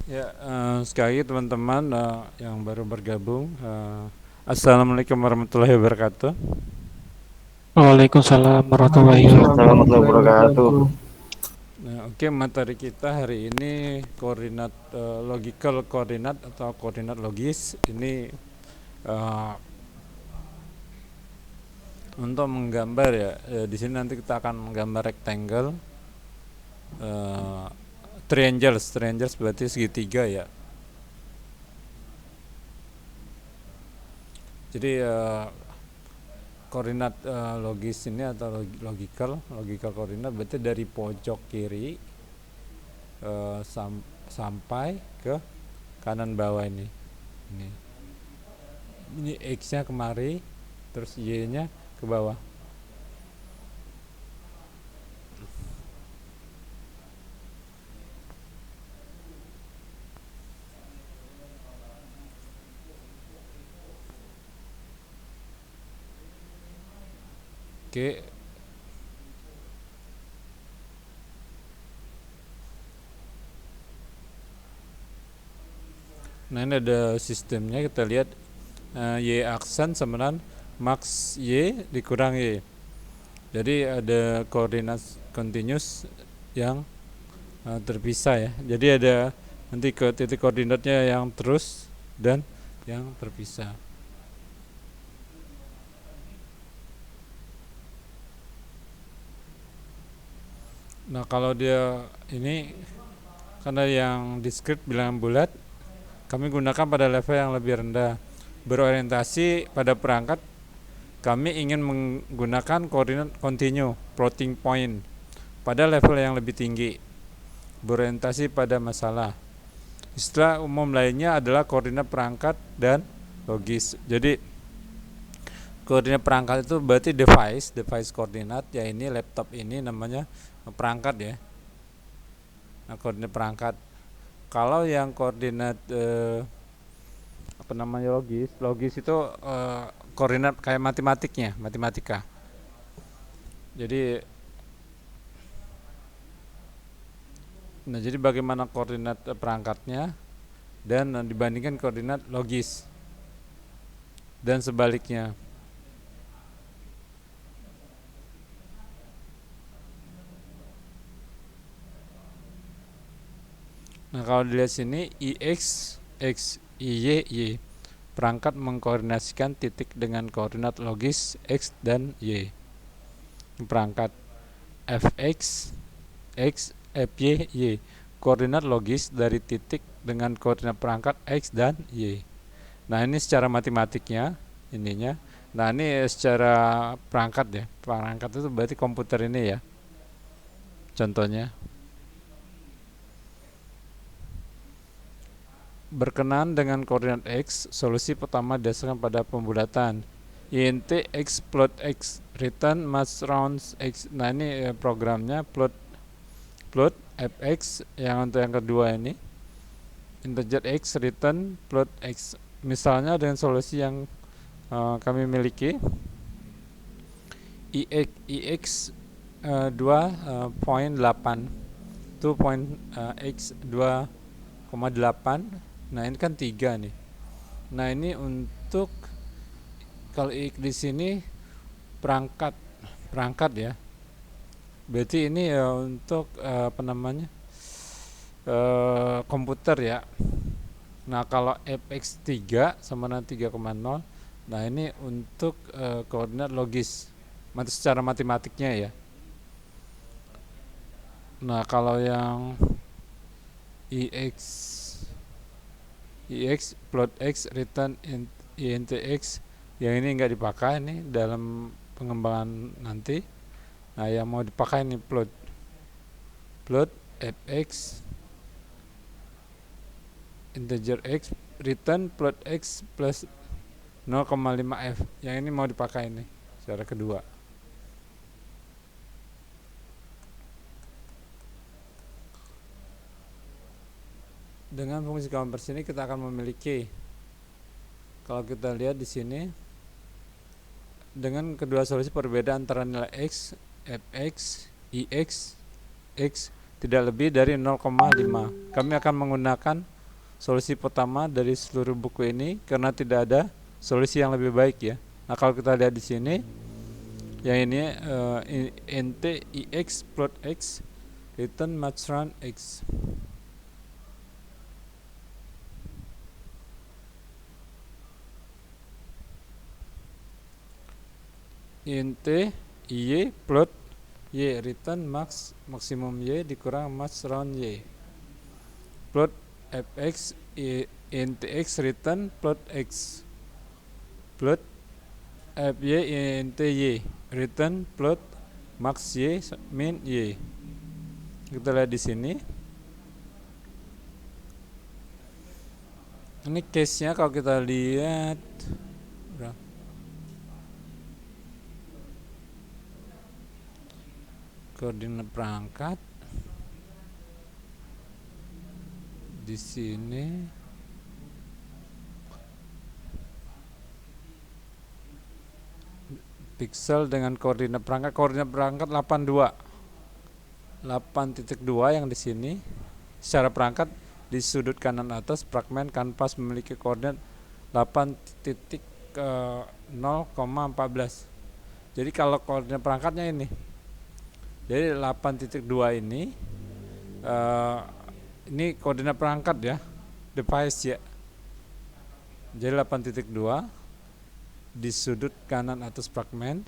Ya, sekali lagi teman-teman yang baru bergabung, Assalamualaikum warahmatullahi wabarakatuh. Waalaikumsalam warahmatullahi Waalaikumsalam warahmatullahi wabarakatuh. wabarakatuh. Nah, oke, materi kita hari ini koordinat logical koordinat atau koordinat logis. Ini eh, untuk menggambar ya. Di sini nanti kita akan menggambar rectangle, eh, triangles berarti segitiga ya. Jadi koordinat logis ini atau logical koordinat berarti dari pojok kiri sampai ke kanan bawah ini ini x-nya kemari, terus y-nya ke bawah. Oke. Nah, ini ada sistemnya, kita lihat y aksen sama dengan max y dikurang y. Jadi ada koordinat continuous yang terpisah ya. Jadi ada nanti ke titik koordinatnya yang terus dan yang terpisah. Nah, kalau dia ini karena yang discrete bilangan bulat, kami gunakan pada level yang lebih rendah. Berorientasi pada perangkat, kami ingin menggunakan koordinat continue, floating point, pada level yang lebih tinggi. Berorientasi pada masalah. Istilah umum lainnya adalah koordinat perangkat dan logis. Jadi koordinat perangkat itu berarti device koordinat, ya ini laptop ini namanya perangkat ya. Nah, koordinat perangkat. Kalau yang koordinat logis itu koordinat kayak matematika. Jadi bagaimana koordinat perangkatnya dan dibandingkan koordinat logis dan sebaliknya. Nah, kalau dilihat sini ix, x, y, y. Perangkat mengkoordinasikan titik dengan koordinat logis x dan y. Perangkat fx, x, fy, y. Koordinat logis dari titik dengan koordinat perangkat x dan y. Nah, ini secara matematiknya ininya. Nah, ini secara perangkat ya. Perangkat itu berarti komputer ini ya. Contohnya berkenaan dengan koordinat x, solusi pertama didasarkan pada pembulatan. Int x plot x return mass rounds x. Nah, ini programnya plot fx yang untuk yang kedua ini. Integer x return plot x. Misalnya dengan solusi yang kami miliki ix 2.8 itu x 2,8. Nah, ini kan 3 nih. Nah, ini untuk kalau di sini perangkat ya. Berarti ini ya untuk komputer ya. Nah, kalau fx3 sama dengan 3,0. Nah, ini untuk koordinat logis. Secara matematiknya ya. Nah, kalau yang ix plot x return int x yang ini nggak dipakai nih dalam pengembangan nanti. Nah, yang mau dipakai nih plot fx integer x return plot x plus 0,5 f. Yang ini mau dipakai nih secara kedua. Dengan fungsi converse ini kita akan memiliki, kalau kita lihat di sini, dengan kedua solusi perbedaan antara nilai x, fx, ix, x tidak lebih dari 0,5. Kami akan menggunakan solusi pertama dari seluruh buku ini karena tidak ada solusi yang lebih baik ya. Nah, kalau kita lihat di sini yang ini int ix plot x return match run x. Int y plot y return maksimum y dikurang max round y. Plot fx int x return plot x. Plot fy int y return plot max y min y. Kita lihat di sini. Ini case-nya kalau kita lihat koordinat perangkat di sini pixel dengan koordinat perangkat 82 8.2 yang di sini secara perangkat di sudut kanan atas fragmen kanvas memiliki koordinat 8.0,14. Jadi kalau koordinat perangkatnya ini, jadi 8.2 ini koordinat perangkat ya, device ya. Jadi 8.2 di sudut kanan atas fragmen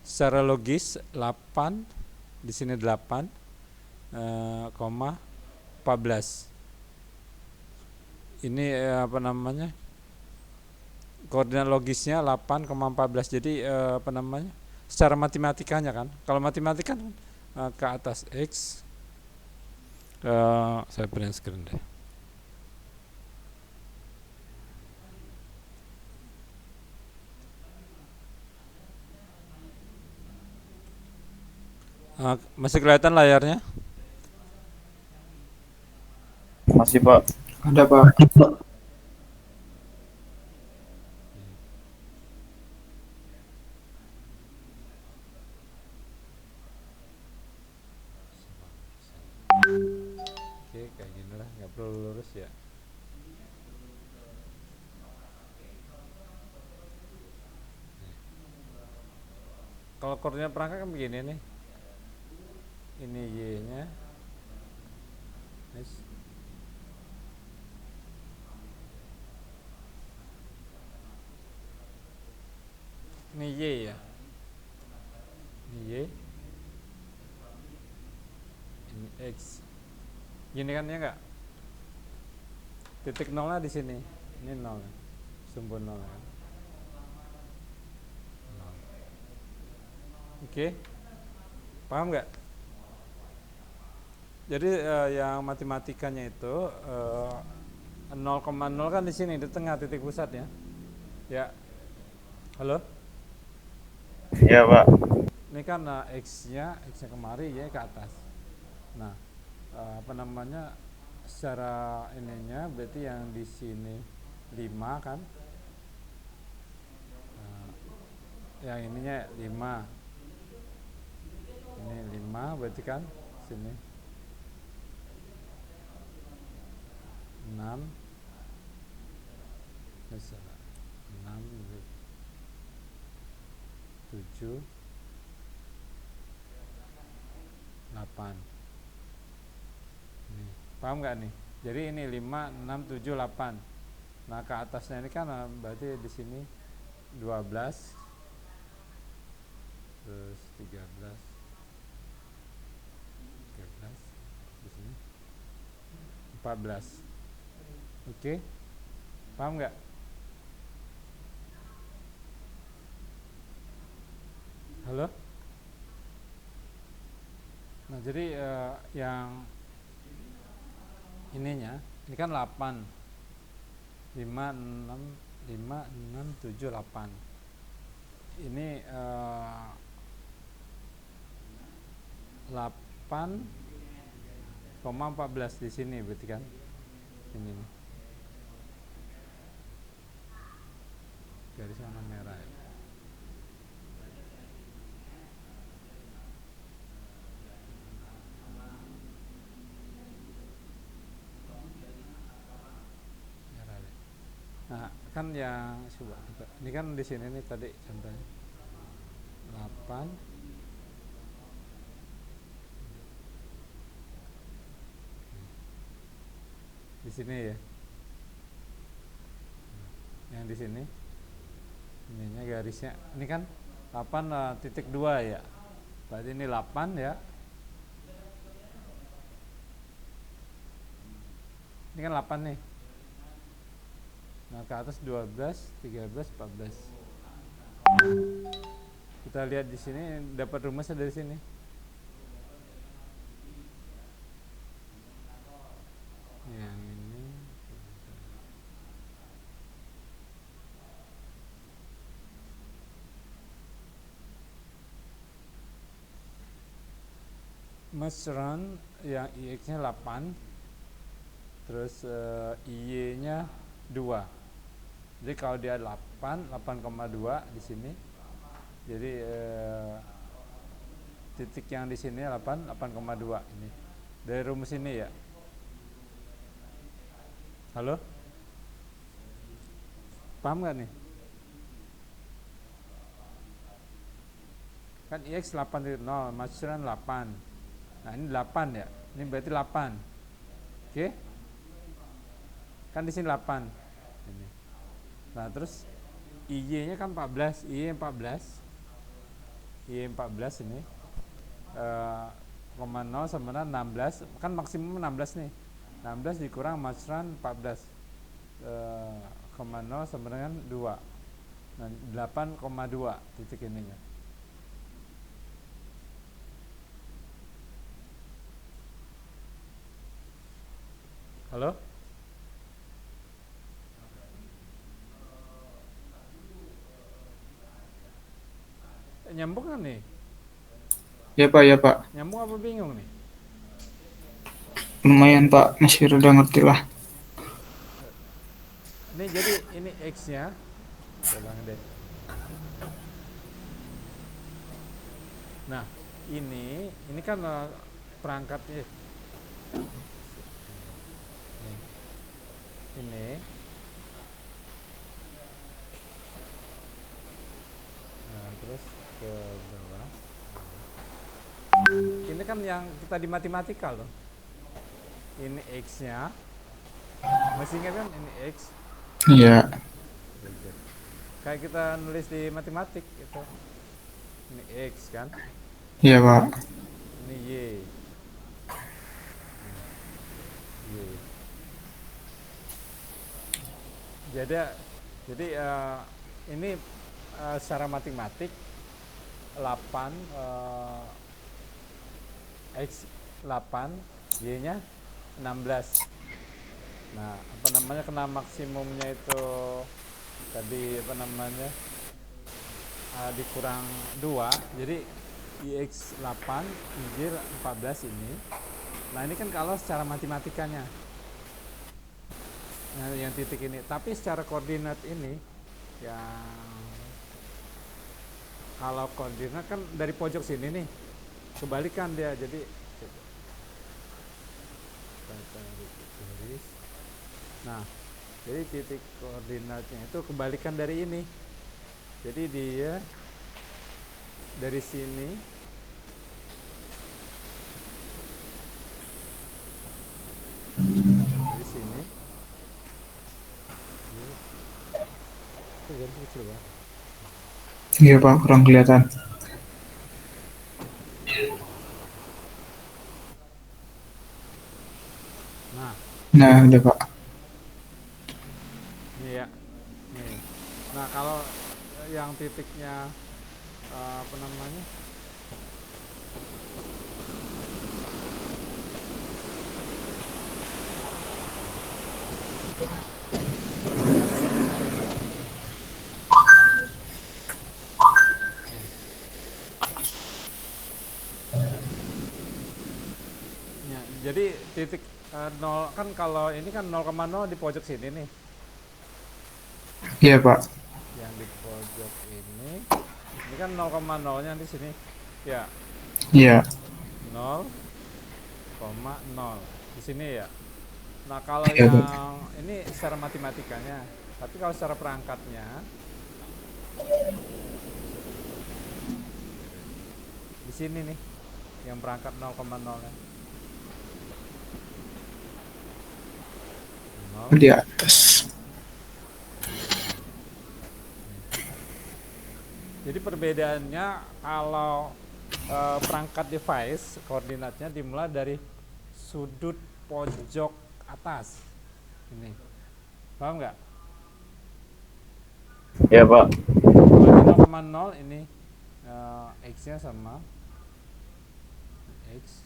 secara logis 8 di sini 8,14. Ini koordinat logisnya 8,14. Jadi secara matematikanya kan, kalau matematika kan ke atas x, saya print screen deh. Masih kelihatan layarnya? Masih, Pak. Ada, Pak. Oke, kayak gini lah, nggak perlu lurus ya. Kalau koordinat perangkat kan begini nih. Ini y-nya. Ini y ya. Ini y. Ini x. Gini kan ya enggak? Titik nolnya di sini. Ini nol. Sumber nol kan. Oke. Paham nggak? Jadi yang matematikanya itu 0,0 kan di sini di tengah titik pusatnya. Ya. Halo? Iya, Pak. Ini kan x-nya kemari ya ke atas. Nah, secara ininya berarti yang di sini 5 kan? Yang ininya 5. Ini 5 berarti kan sini 6 misalnya 6 7 8. Nih, paham nggak nih? Jadi ini 5 6 7 8. Nah, ke atasnya ini kan berarti di sini 12 terus 13 di sini 14. Oke, paham nggak? Halo? Nah, jadi yang ininya ini kan 8 5 6 7 8. Ini 8,14 di sini berarti kan ini nih. Garis warna merah ya. Nah, kan yang coba ini kan di sini nih tadi contohnya 8 di sini ya. Yang di sini ininya garisnya. Ini kan 8,2 ya. Berarti ini 8 ya. Ini kan 8 nih. Nah, ke atas 12, 13, 14. Kita lihat di sini dapat rumusnya dari sini. Yang ini mesran yang IX-nya 8, terus IY-nya 2. Jadi kalau dia 8,2 di sini. Jadi titik yang di sini 8,2 ini. Dari rumus ini ya. Halo? Paham nggak nih? Kan IX 8,0, mesran 8. Nah, ini 8 ya. Ini berarti 8. Oke? Kan di sini 8. Ini. Nah, terus IY-nya kan 14, IY 14. IY 14 ini 0 sama dengan 16, kan maksimum 16 nih. 16 dikurang mesran 14. 0 sama dengan 2. Nah, 8,2 titik ininya. Halo? Nyambung kan nih? Ya Pak, ya Pak. Nyambung apa bingung nih? Lumayan Pak, masih udah ngerti lah. Ini jadi ini X-nya. Ulang deh. Nah, ini kan perangkatnya. Ini. Nah, terus ke bawah. Ini kan yang kita di matematika loh. Ini X-nya. Masih ingat kan ini X? Iya, Kayak kita nulis di matematik itu. Ini X kan? iya Pak. Ini Y. Y. Jadi ini secara matematik 8 X 8, Y-nya 16. Nah, apa namanya, kena maksimumnya itu tadi apa namanya dikurang 2, jadi IX 8, Y 14 ini. Nah, ini kan kalau secara matematikanya, nah, yang titik ini. Tapi secara koordinat ini yang kalau koordinat kan dari pojok sini nih, kebalikan dia. Jadi nah, jadi titik koordinatnya itu kebalikan dari ini. Jadi dia dari sini dari sini itu garis kecil banget. Iya Pak, kurang kelihatan. Nah, Nah, udah Pak. ini ya. Nih. Nah, kalau yang titiknya apa namanya? Ya, jadi titik 0 kan, kalau ini kan 0,0 di pojok sini nih. Iya Pak. Yang di pojok ini kan 0,0-nya di sini. Ya, Iya. 0,0 di sini ya. Nah, kalau Iya Pak. yang ini secara matematikanya, Tapi kalau secara perangkatnya di sini nih yang perangkat 0,0-nya. Di atas. Jadi perbedaannya kalau perangkat device koordinatnya dimulai dari sudut pojok atas. Ini. Paham nggak? Iya, Pak. Kalau ini 0,0 ini X-nya sama X.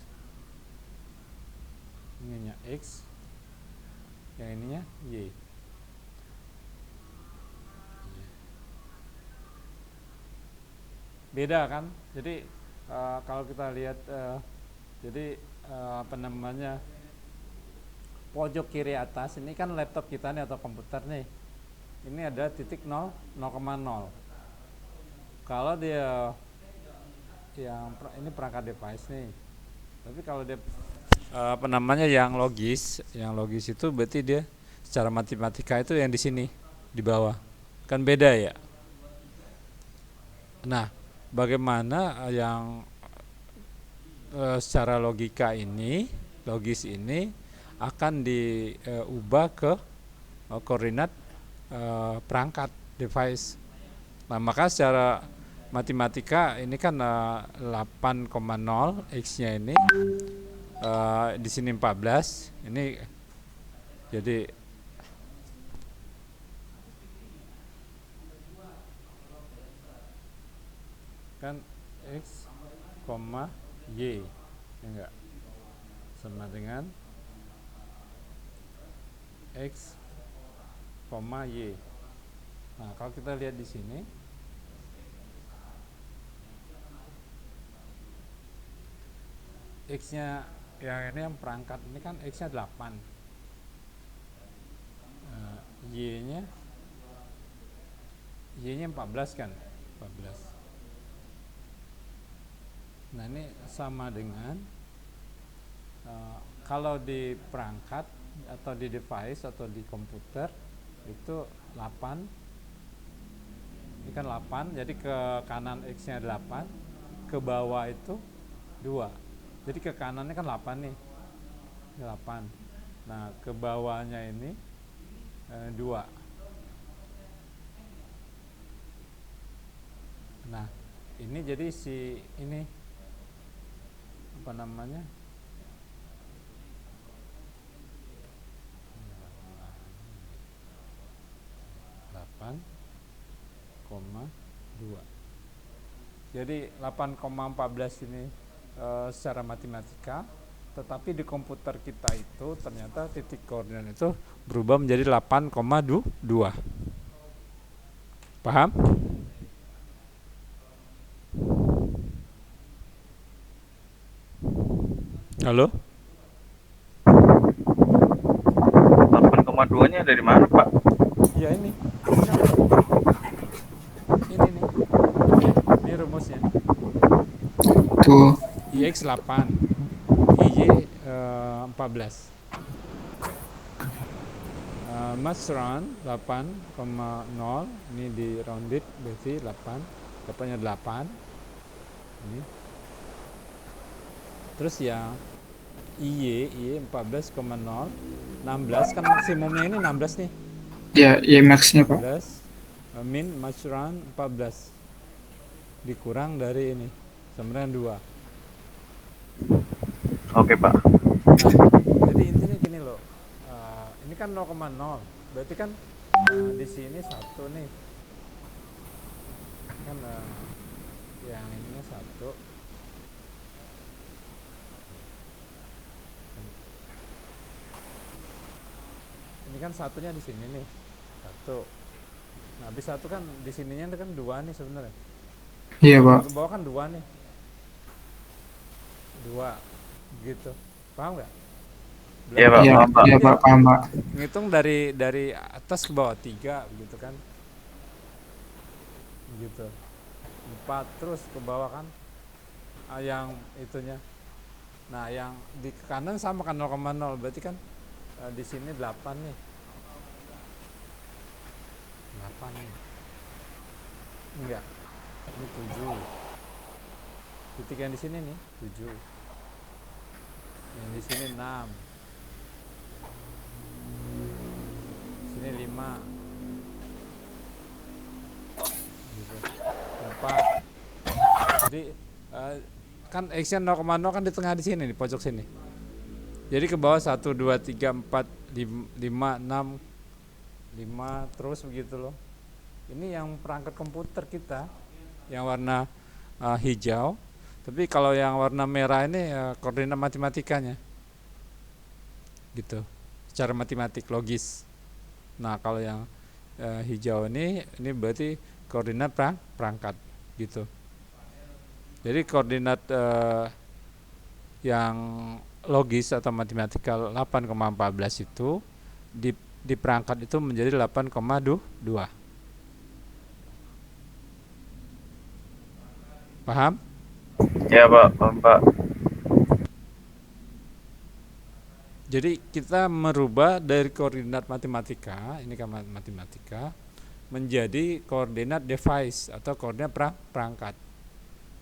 Ininya X. Yang ininya Y. Beda kan? Jadi kalau kita lihat jadi apa namanya, pojok kiri atas ini kan laptop kita nih atau komputer nih. Ini ada titik 0, 0,0. Kalau dia yang ini perangkat device nih. Tapi kalau dia apa namanya yang logis itu berarti dia secara matematika itu yang di sini di bawah. Kan beda ya. Nah, bagaimana yang secara logis ini akan diubah ke koordinat perangkat device. Nah, maka secara matematika ini kan 8,0 X-nya ini di sini 14. Ini jadi kan X, Y ya enggak, sama dengan X, Y. Nah, kalau kita lihat di sini X-nya yang ini yang perangkat ini kan X-nya 8. Y-nya 14 kan? 14. Nah, ini sama dengan kalau di perangkat atau di device atau di komputer itu 8. Ini kan 8, jadi ke kanan X-nya 8, ke bawah itu 2. Jadi ke kanannya kan 8 nih. Ini 8. Nah, ke bawahnya ini 2. Nah, ini jadi si ini apa namanya? 8,2. Jadi 8,14 ini secara matematika, tetapi di komputer kita itu ternyata titik koordinat itu berubah menjadi 8,2. Paham? Halo? 8,2-nya dari mana, Pak? Ya ini. Ini nih. Ini rumusnya. Tuh. IX 8, IY 14. Mas run 8,0, ini di rounded berarti 8, 8-nya 8. Ini. Terus ya IY 14,0, 16 kan maksimumnya ini 16 nih. Ya, ya max-nya, Pak. 16 min mas run 14 dikurang dari ini sama dengan 2. Oke, Pak. Nah, jadi intinya gini loh, ini kan 0,0, berarti kan di sini 1 nih, kan yang ininya 1, ini kan satunya di sini nih 1. Nah, habis 1 kan di sininya kan 2 nih sebenarnya. Iya, Pak. Ke bawah kan 2 nih, 2 gitu, paham nggak? Iya, Pak. Iya, Paham, Pak. iya, Pak. Paham, Pak. Ngitung dari atas ke bawah 3 gitu kan, gitu 4 terus ke bawah kan, yang itunya. Nah, yang di kanan sama kan 0,0, berarti kan di sini 8 nih. 8 nih. Enggak. Ini 7. Titik yang di sini nih 7. Yang di sini 6. Sini 5. Gitu. 4. Jadi kan X-nya 0,0 kan di tengah di sini di pojok sini. Jadi ke bawah 1 2 3 4 5 6 5 terus begitu loh. Ini yang perangkat komputer kita yang warna hijau. Tapi kalau yang warna merah ini koordinat matematikanya. Gitu. Secara matematik logis. Nah, kalau yang hijau ini berarti koordinat perangkat gitu. Jadi koordinat yang logis atau matematikal 8,14 itu di perangkat itu menjadi 8,2. Paham? Ya Pak, paham Pak. Jadi kita merubah dari koordinat matematika, ini kan matematika, menjadi koordinat device atau koordinat perangkat.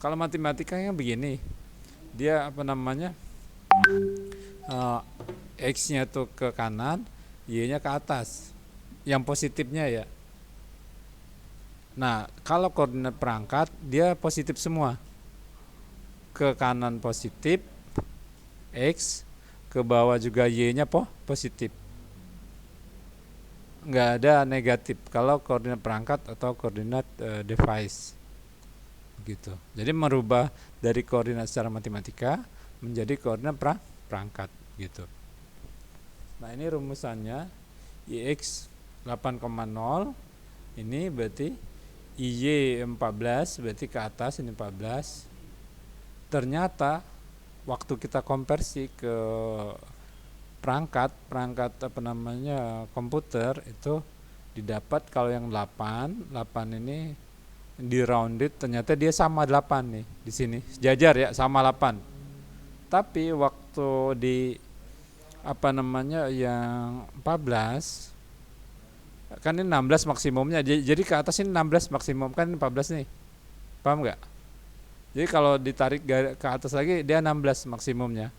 Kalau matematikanya begini, dia apa namanya, X-nya tuh ke kanan, Y-nya ke atas, yang positifnya ya. Nah, kalau koordinat perangkat dia positif semua, ke kanan positif X, ke bawah juga Y-nya positif, nggak ada negatif kalau koordinat perangkat atau koordinat device gitu. Jadi merubah dari koordinat secara matematika menjadi koordinat perangkat gitu. Nah, ini rumusannya IX 8,0 ini berarti IY 14 berarti ke atas ini 14. Ternyata waktu kita konversi ke perangkat apa namanya komputer itu didapat kalau yang 8 ini di rounded ternyata dia sama 8 nih di sini sejajar ya sama 8. Tapi waktu di apa namanya yang 14 kan ini 16 maksimumnya, jadi ke atas ini 16 maksimum kan ini 14 nih, paham nggak? Jadi kalau ditarik ke atas lagi dia 16 maksimumnya,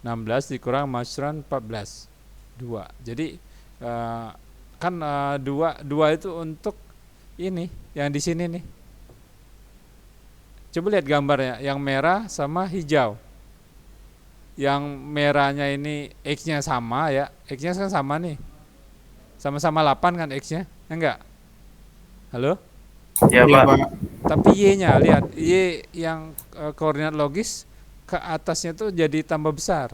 16 dikurang maksudnya 14 2. Jadi kan 2 itu untuk ini yang di sini nih. Coba lihat gambarnya, yang merah sama hijau. Yang merahnya ini X-nya sama ya, X-nya kan sama nih, sama-sama 8 kan X-nya, enggak? Halo? Ya Iya, Pak. Pak. Tapi Y-nya, lihat Y yang koordinat logis ke atasnya tuh jadi tambah besar,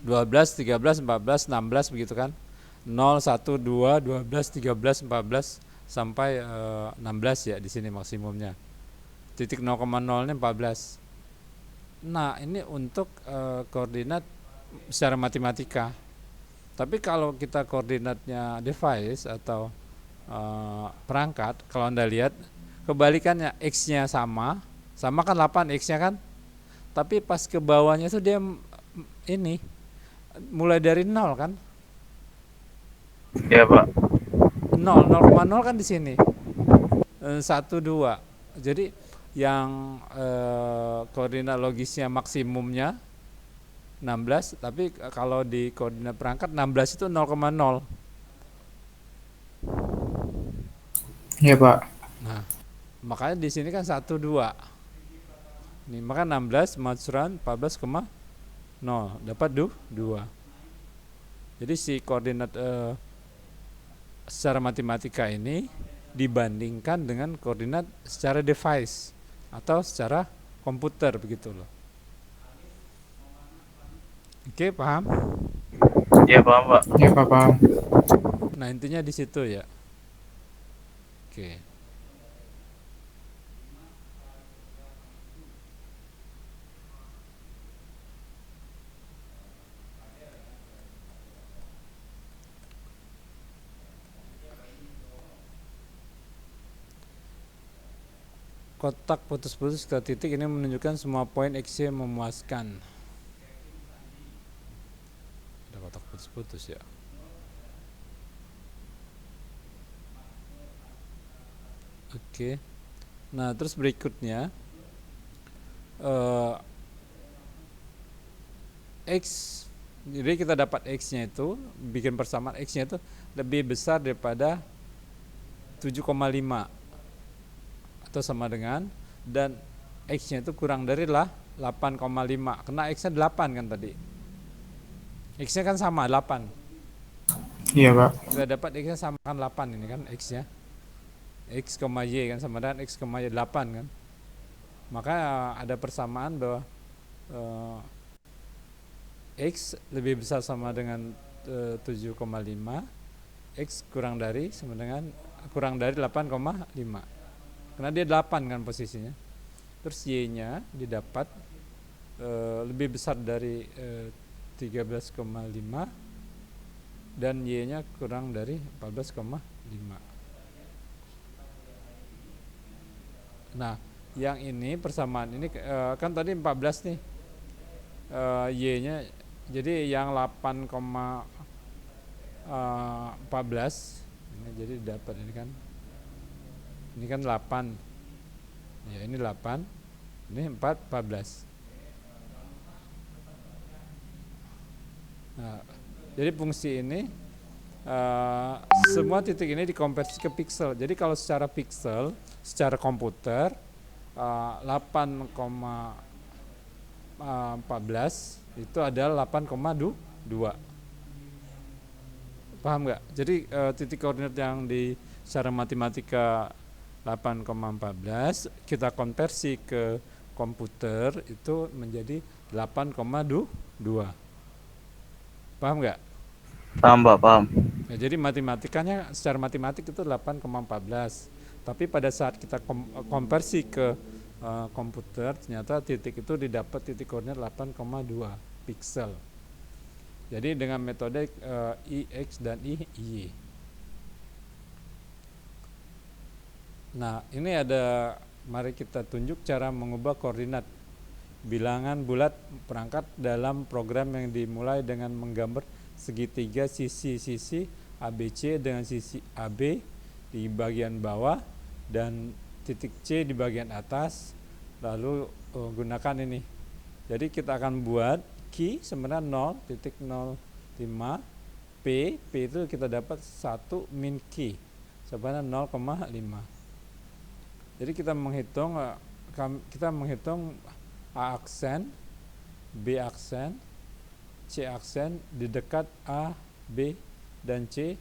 12, 13, 14, 16 begitu kan, 0, 1, 2, 12, 13, 14 sampai 16 ya di sini maksimumnya. Titik 0,0 nya 14. Nah, ini untuk koordinat secara matematika. Tapi kalau kita koordinatnya device atau perangkat, kalau Anda lihat kebalikannya, X-nya sama kan 8 X-nya kan. Tapi pas ke bawahnya tuh dia ini mulai dari 0 kan. Ya Pak. 0,0 kan di sini. 1, 2. Jadi yang koordinat logisnya maksimumnya 16, tapi kalau di koordinat perangkat 16 itu 0,0. Iya, Pak. Nah, makanya di sini kan 1, 2. Nih, maka 16 maksudnya 14,0 dapat 2. Jadi si koordinat secara matematika ini dibandingkan dengan koordinat secara device atau secara komputer begitu loh. Oke, paham? Ya paham Pak. Iya, Pak, paham. Nah, intinya di situ ya. Oke. Kotak putus-putus ke titik ini menunjukkan semua poin X-Y memuaskan. Ada kotak putus-putus ya. Oke. Nah, terus berikutnya eh, X, jadi kita dapat X-nya itu, bikin persamaan X-nya itu lebih besar daripada 7,5 atau sama dengan, dan X-nya itu kurang dari 8,5 karena X-nya 8 kan tadi. X-nya kan sama 8. Iya, Pak. Kita dapat X-nya sama kan 8 ini kan X-nya. X, Y kan sama dengan X, Y 8 kan. Maka ada persamaan bahwa X lebih besar sama dengan 7,5, X kurang dari 8,5 karena dia 8 kan posisinya. Terus Y nya didapat lebih besar dari 13,5 dan Y nya kurang dari 14,5. Nah, yang ini persamaan ini kan tadi 14 nih, Y-nya, jadi yang 8,14 ini jadi dapat ini kan 8, ya ini 8, ini 14. Nah, jadi fungsi ini semua titik ini dikonversi ke pixel. Jadi kalau secara pixel, secara komputer 8,14 itu adalah 8,2. Paham nggak? Jadi titik koordinat yang di secara matematika 8,14 kita konversi ke komputer itu menjadi 8,2. Paham nggak? Paham, Pak, paham. Ya, jadi matematikanya secara matematik itu 8,14. Tapi pada saat kita konversi ke komputer, ternyata titik itu didapat titik koordinat 8,2 pixel. Jadi dengan metode IX dan IY. Nah, ini ada, mari kita tunjuk cara mengubah koordinat bilangan bulat perangkat dalam program yang dimulai dengan menggambar segitiga sisi-sisi ABC dengan sisi AB di bagian bawah dan titik C di bagian atas, lalu gunakan ini. Jadi kita akan buat Q sebenarnya 0.05, P itu kita dapat 1 min Q sebenarnya 0,5. Jadi kita menghitung A aksen, B aksen, C aksen di dekat A, B, dan C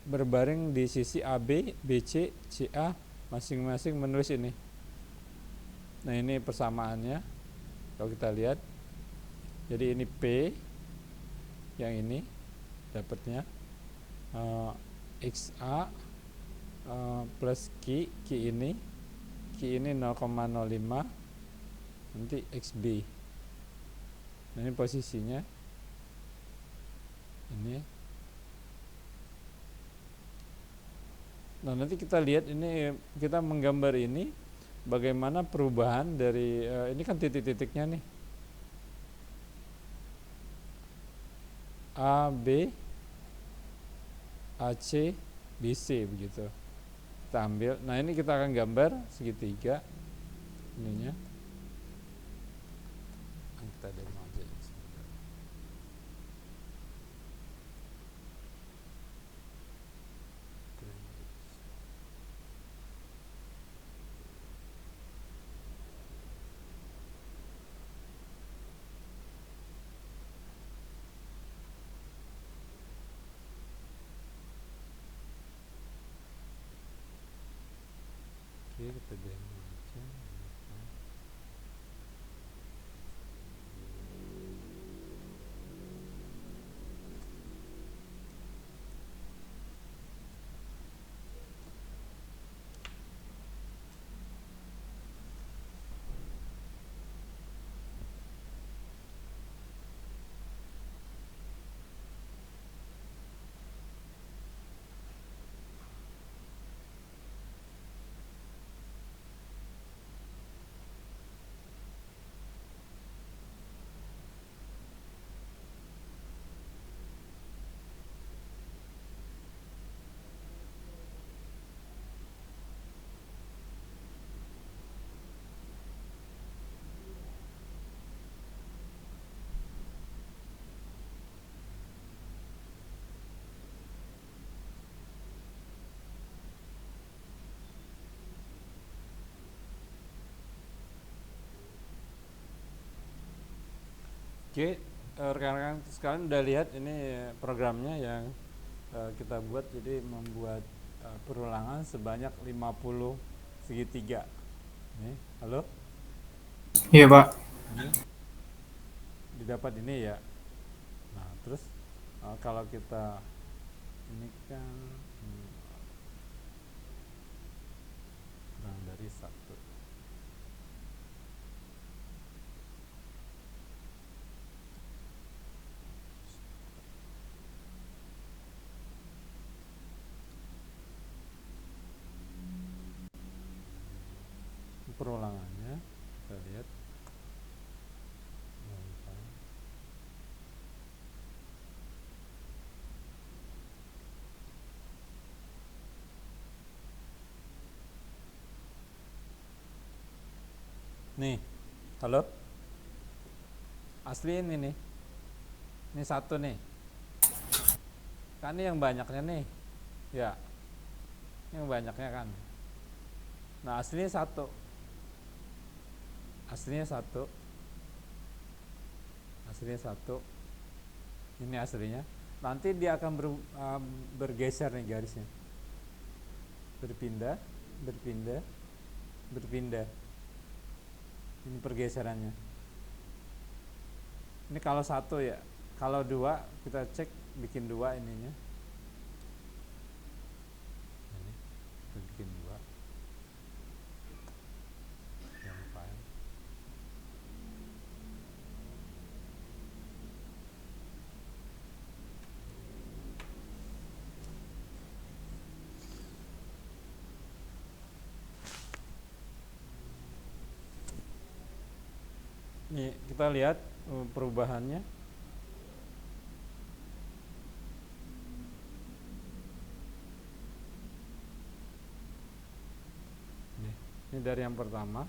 berbaring di sisi AB, BC, CA masing-masing menulis ini. Nah, ini persamaannya. Kalau kita lihat, jadi ini P, yang ini dapatnya XA plus Q ini 0,05, nanti XB. Nah, ini posisinya ini. Nah, nanti kita lihat ini, kita menggambar ini bagaimana perubahan dari ini kan titik-titiknya nih, A, B, AC, BC begitu. Kita ambil. Nah, ini kita akan gambar segitiga ininya. Kita demo aja. Oke, kita demo aja. Oke, rekan-rekan sekalian udah lihat ini programnya yang kita buat, jadi membuat perulangan sebanyak 50 segitiga. Nih, halo? Iya, Pak. Ini didapat ini ya. Nah, terus kalau kita ini kan kurang dari satu. Perulangannya kita lihat. Nih, halo? Asli ini nih. Ini satu nih. Kan ini yang banyaknya nih. Ya. Yang banyaknya kan. Nah, aslinya satu. Aslinya satu. Aslinya satu. Ini aslinya. Nanti dia akan bergeser nih garisnya. Berpindah, berpindah, berpindah. Ini pergeserannya. Ini kalau satu ya. Kalau dua kita cek bikin dua ininya. Ini kita bikin dua. Yang file. Nih kita lihat perubahannya. Ini dari yang pertama.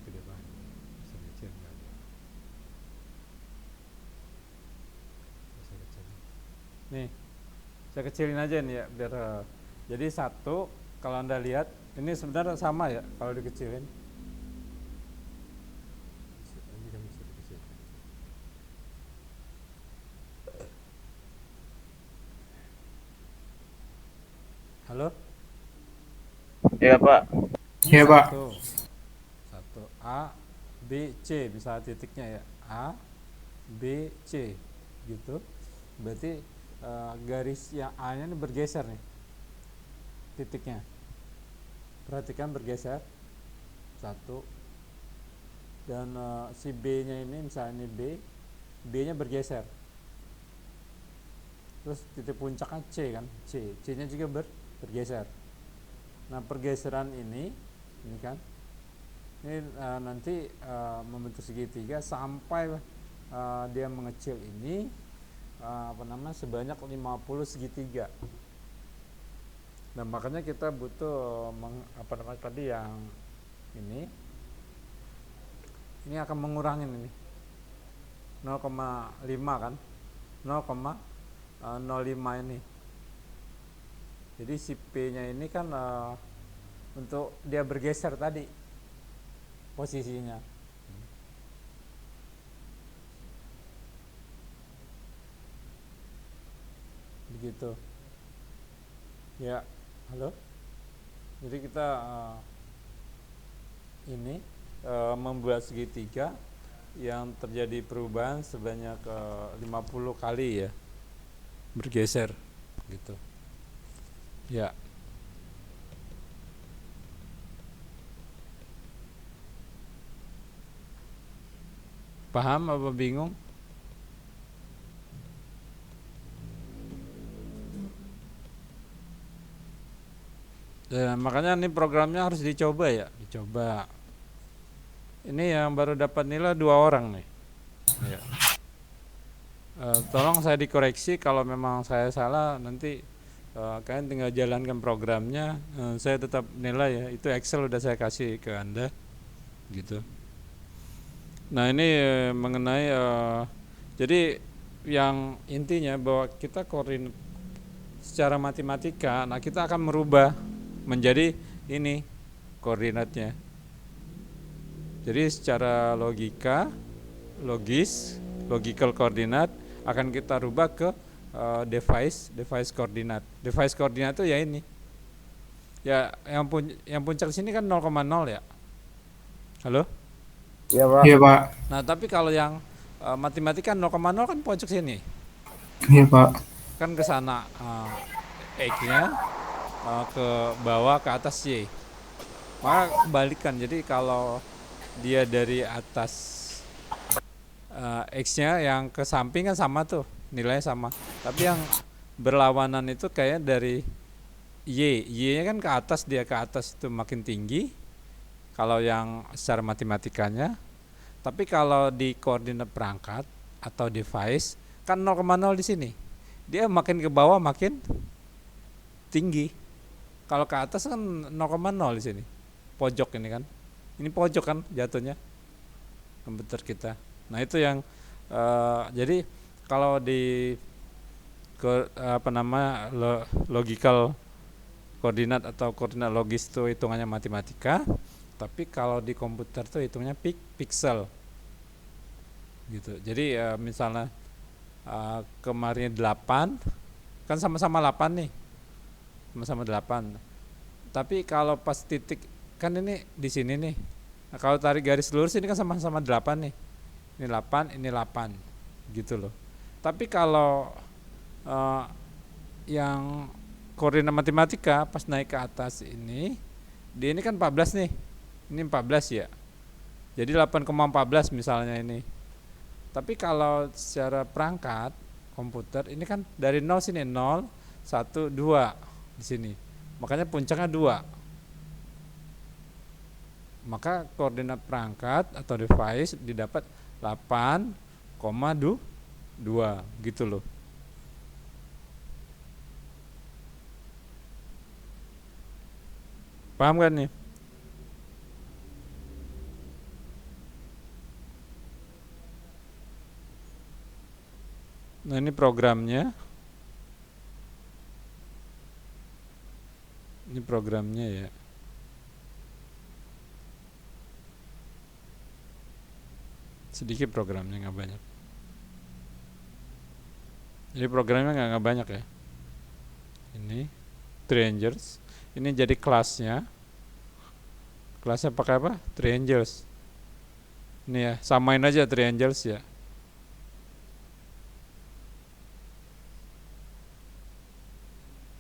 Gede banget. Bisa kecil enggak? Bisa kecil. Nih, saya kecilin aja nih ya biar jadi satu. Kalau Anda lihat ini sebenarnya sama ya kalau dikecilin. Ini kan bisa dikecilin. Halo? Iya, Pak. Ini Iya, Pak. satu. Satu A, B, C, bisa titiknya ya. A, B, C gitu. Berarti garis yang A-nya ini bergeser nih. Titiknya. Perhatikan bergeser. Satu. Dan si B-nya ini misalnya ini B, B-nya bergeser. Terus titik puncaknya C kan, C. C-nya juga bergeser. Nah, pergeseran ini kan ini nanti membentuk segitiga sampai dia mengecil ini sebanyak 50 segitiga. Dan makanya kita butuh tadi yang ini akan mengurangin ini 0,5 kan, 0,05 ini. Jadi si P-nya ini kan untuk dia bergeser tadi posisinya. Begitu. Ya, halo. Jadi kita ini membuat segitiga yang terjadi perubahan sebanyak 50 kali ya. Bergeser gitu. Ya. Paham apa bingung? Ya, makanya ini programnya harus dicoba ya, dicoba. Ini yang baru dapat nilai 2 orang nih. Ya. Tolong saya dikoreksi kalau memang saya salah, nanti kalian tinggal jalankan programnya. Saya tetap nilai ya, itu Excel udah saya kasih ke Anda gitu. Nah, ini mengenai jadi yang intinya bahwa kita koordinat secara matematika, nah kita akan merubah menjadi ini koordinatnya. Jadi secara logical koordinat akan kita rubah ke device koordinat. Device koordinat itu ya ini. Ya yang puncak sini kan 0,0 ya. Halo? Iya Pak. Iya Pak. Nah, tapi kalau yang matematika 0,0 kan pojok sini. Iya Pak. Kan ke sana X-nya ke bawah ke atas Y. Maka kebalikan. Jadi kalau dia dari atas X-nya yang ke samping kan sama tuh, nilainya sama. Tapi yang berlawanan itu kayak dari Y-nya kan ke atas, dia ke atas itu makin tinggi. Kalau yang secara matematikanya. Tapi kalau di koordinat perangkat atau device kan 0,0 di sini. Dia makin ke bawah makin tinggi. Kalau ke atas kan 0,0 di sini. Pojok ini kan. Ini pojok kan jatuhnya komputer kita. Nah, itu yang jadi kalau di logical koordinat atau koordinat logis itu hitungannya matematika, tapi kalau di komputer tuh hitungnya pixel gitu. Jadi misalnya kemarin 8 kan sama-sama 8 nih, sama-sama 8, tapi kalau pas titik kan ini di sini nih. Nah, kalau tarik garis lurus ini kan sama-sama 8 nih, ini 8 ini 8 gitu loh. Tapi kalau yang koordinat matematika pas naik ke atas ini, di ini kan 14 nih, ini 14 ya, jadi 8,14 misalnya ini. Tapi kalau secara perangkat komputer ini kan dari 0 sini 0, 1, 2 di sini. Makanya puncaknya 2. Maka koordinat perangkat atau device didapat 8,2 gitu loh. Paham kan nih? Nah, ini programnya. Ini programnya ya. Sedikit programnya, nggak banyak. Jadi programnya nggak banyak ya. Ini Triangles. Ini jadi kelasnya. Kelasnya pakai apa? Triangles. Ini ya, samain aja Triangles ya.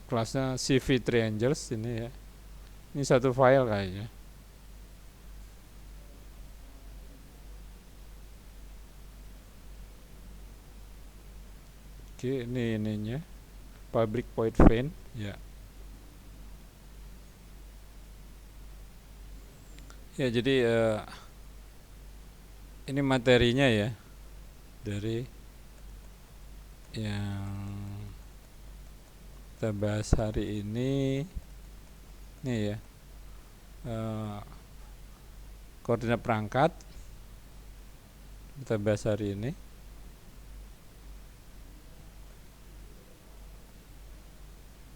Kelasnya CV Triangles ini ya. Ini satu file kayaknya. Oke, ini ininya public void main ya. Ya, jadi ini materinya ya dari yang kita bahas hari ini. Nih ya, koordinat perangkat kita bahas hari ini.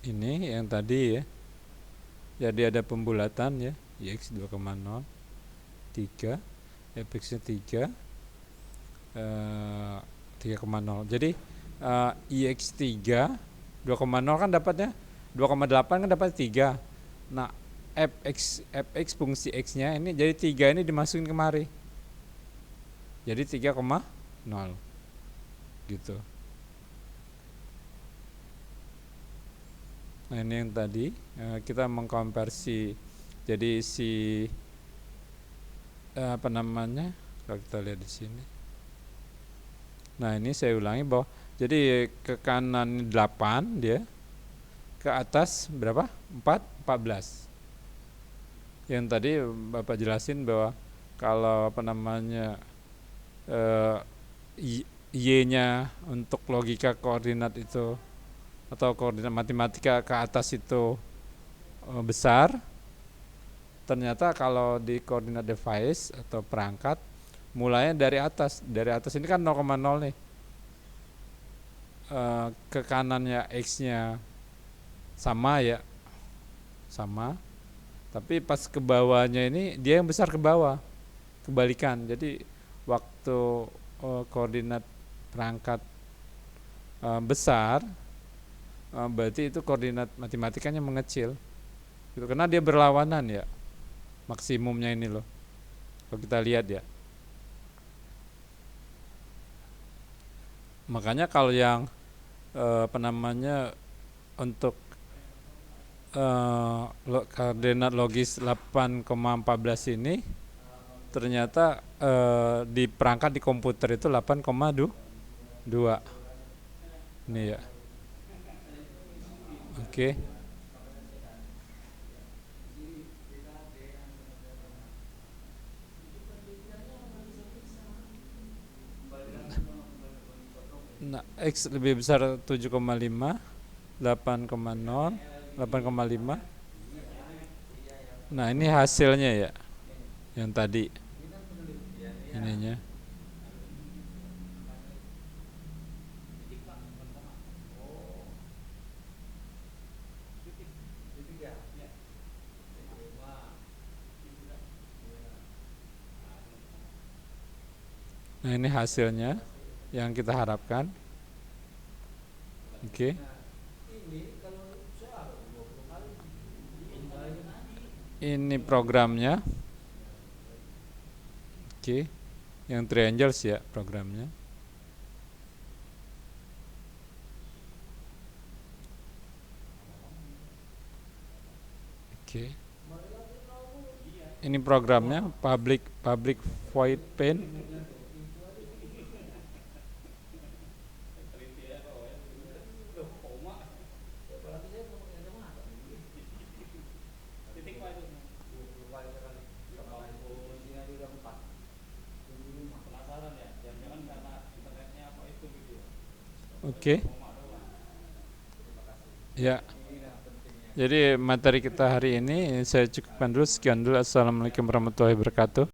Ini yang tadi ya, jadi ada pembulatan ya, Ix 2,0, 3, fx nya 3,0. Jadi Ix 3 2,0 kan dapatnya 2,8 kan dapat 3. Nah, fx fungsi x nya ini jadi 3 ini dimasukin kemari, jadi 3,0 gitu. Nah, ini yang tadi kita mengkonversi jadi si kalau kita lihat di sini. Nah, ini saya ulangi bahwa jadi ke kanan 8 dia, ke atas berapa? 14. Yang tadi Bapak jelasin bahwa kalau Y-nya untuk logika koordinat itu atau koordinat matematika ke atas itu besar. Ternyata kalau di koordinat device atau perangkat mulainya dari atas. Dari atas ini kan 0,0 nih. Ke kanannya X-nya sama ya, sama. Tapi pas ke bawahnya ini dia yang besar ke bawah, kebalikan. Jadi waktu koordinat perangkat besar, berarti itu koordinat matematikanya mengecil. Gitu, karena dia berlawanan ya, maksimumnya ini loh. Kalau kita lihat ya. Makanya kalau yang untuk koordinat logis 8,14 ini ternyata di perangkat di komputer itu 8,2 ini ya. Oke. Nah, X lebih besar 7,5, 8,0, 8,5. Nah, ini hasilnya ya, yang tadi ininya. Nah, ini hasilnya yang kita harapkan. Oke. Ini programnya. Oke. Yang triangles ya programnya. Oke. Ini programnya public void paint. Oke. Ya. Jadi materi kita hari ini saya cukupkan dulu, sekian dulu. Assalamualaikum warahmatullahi wabarakatuh.